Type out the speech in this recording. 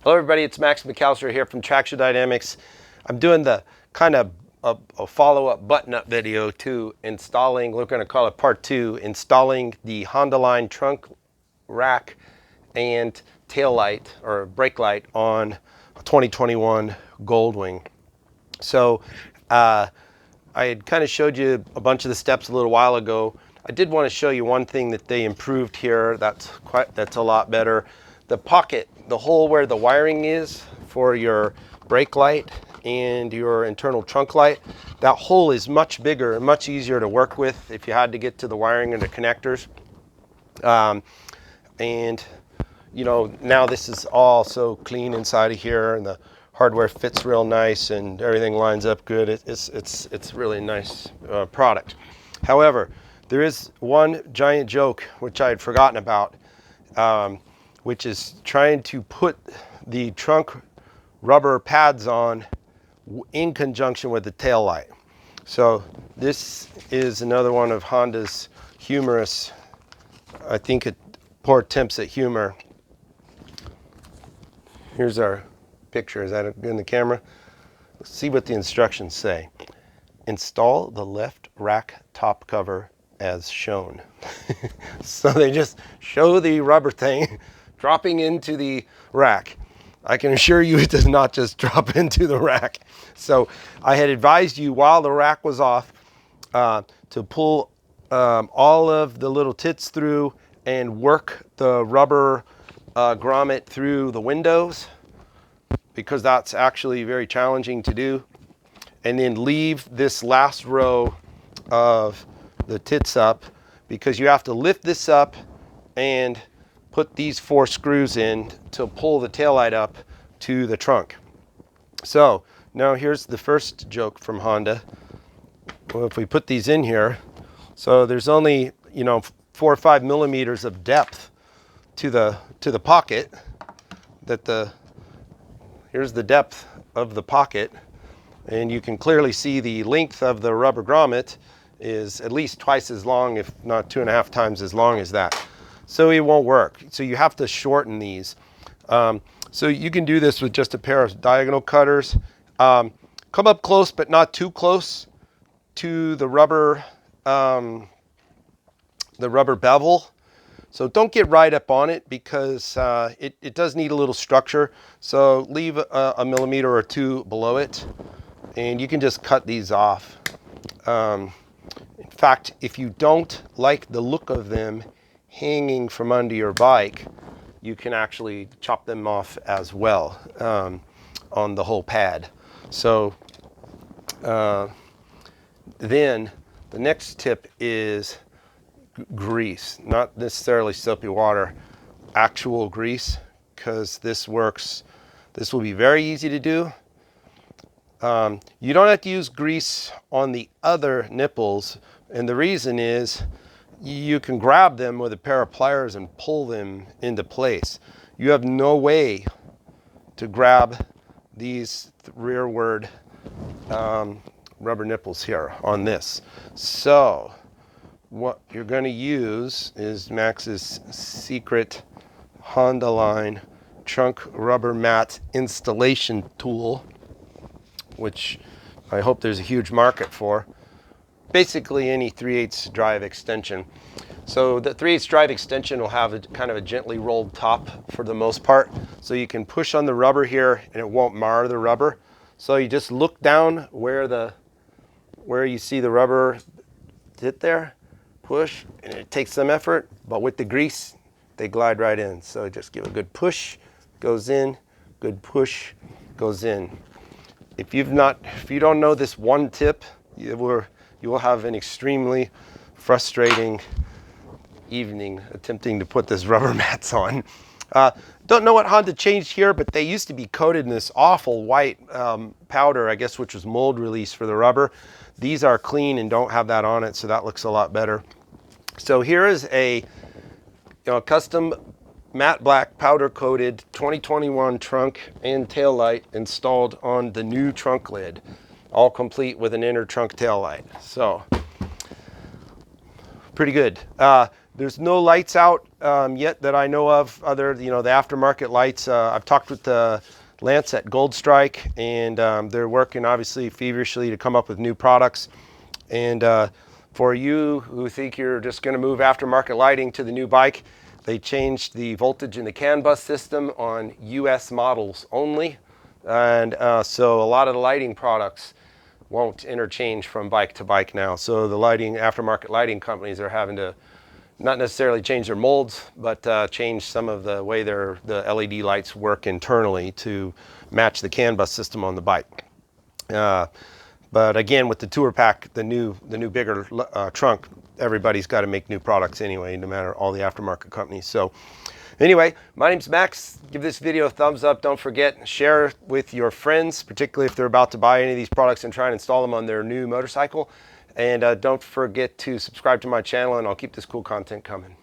Hello everybody, it's McAllister here from Traxxion Dynamics. I'm doing the kind of a follow-up button-up video to installing, we're going to call it part 2, installing the Hondaline trunk rack and tail light or brake light on a 2021 Goldwing. So I had kind of showed you a bunch of the steps a little while ago. I did want to show you one thing that they improved here that's a lot better. The pocket, the hole where the wiring is for your brake light and your internal trunk light, that hole is much bigger and much easier to work with if you had to get to the wiring and the connectors. And you know, now this is all so clean inside of here, and the hardware fits real nice and everything lines up good. It's really nice product. However, there is one giant joke which I had forgotten about, which is trying to put the trunk rubber pads on in conjunction with the tail light. So this is another one of Honda's humorous, I think, poor attempts at humor. Here's our picture. Is that in the camera? Let's see what the instructions say. Install the left rack top cover as shown. So they just show the rubber thing dropping into the rack. I can assure you it does not just drop into the rack. So I had advised you while the rack was off to pull all of the little tits through and work the rubber grommet through the windows, because that's actually very challenging to do. And then leave this last row of the tits up, because you have to lift this up and put these 4 screws in to pull the taillight up to the trunk. So now here's the first joke from Honda. Well, if we put these in here, so there's only, you know, 4 or 5 millimeters of depth to the pocket. Here's the depth of the pocket, and you can clearly see the length of the rubber grommet is at least twice as long, if not 2.5 times as long as that. So it won't work. So you have to shorten these. So you can do this with just a pair of diagonal cutters. Come up close, but not too close to the rubber bevel. So don't get right up on it, because it does need a little structure. So leave a millimeter or 2 below it, and you can just cut these off. In fact, if you don't like the look of them hanging from under your bike, you can actually chop them off as well on the whole pad. So then the next tip is grease, not necessarily soapy water, actual grease, because this will be very easy to do. You don't have to use grease on the other nipples, and the reason is you can grab them with a pair of pliers and pull them into place. You have no way to grab these rearward rubber nipples here on this. So what you're going to use is Max's secret Hondaline trunk rubber mat installation tool, which I hope there's a huge market for. Basically any 3/8 drive extension. So the 3/8 drive extension will have a kind of a gently rolled top for the most part, so you can push on the rubber here and it won't mar the rubber. So you just look down where you see the rubber hit there, push, and it takes some effort, but with the grease they glide right in. So just give a good push, goes in, good push, goes in. If you don't know this one tip, you will have an extremely frustrating evening attempting to put this rubber mats on. Don't know what Honda changed here, but they used to be coated in this awful white powder, I guess, which was mold release for the rubber. These are clean and don't have that on it, so that looks a lot better. So here is a custom matte black powder coated 2021 trunk and tail light installed on the new trunk lid, all complete with an inner trunk tail light. So pretty good. There's no lights out yet that I know of, other, the aftermarket lights. I've talked with Lance at Goldstrike, and they're working obviously feverishly to come up with new products. And for you who think you're just going to move aftermarket lighting to the new bike, they changed the voltage in the CAN bus system on US models only. And so a lot of the lighting products won't interchange from bike to bike now. So the aftermarket lighting companies are having to not necessarily change their molds, but change some of the way the LED lights work internally to match the CAN bus system on the bike. But again, with the Tour Pack, the new bigger trunk, everybody's got to make new products anyway, no matter all the aftermarket companies. So anyway, my name's Max. Give this video a thumbs up. Don't forget, share it with your friends, particularly if they're about to buy any of these products and try and install them on their new motorcycle. And don't forget to subscribe to my channel, and I'll keep this cool content coming.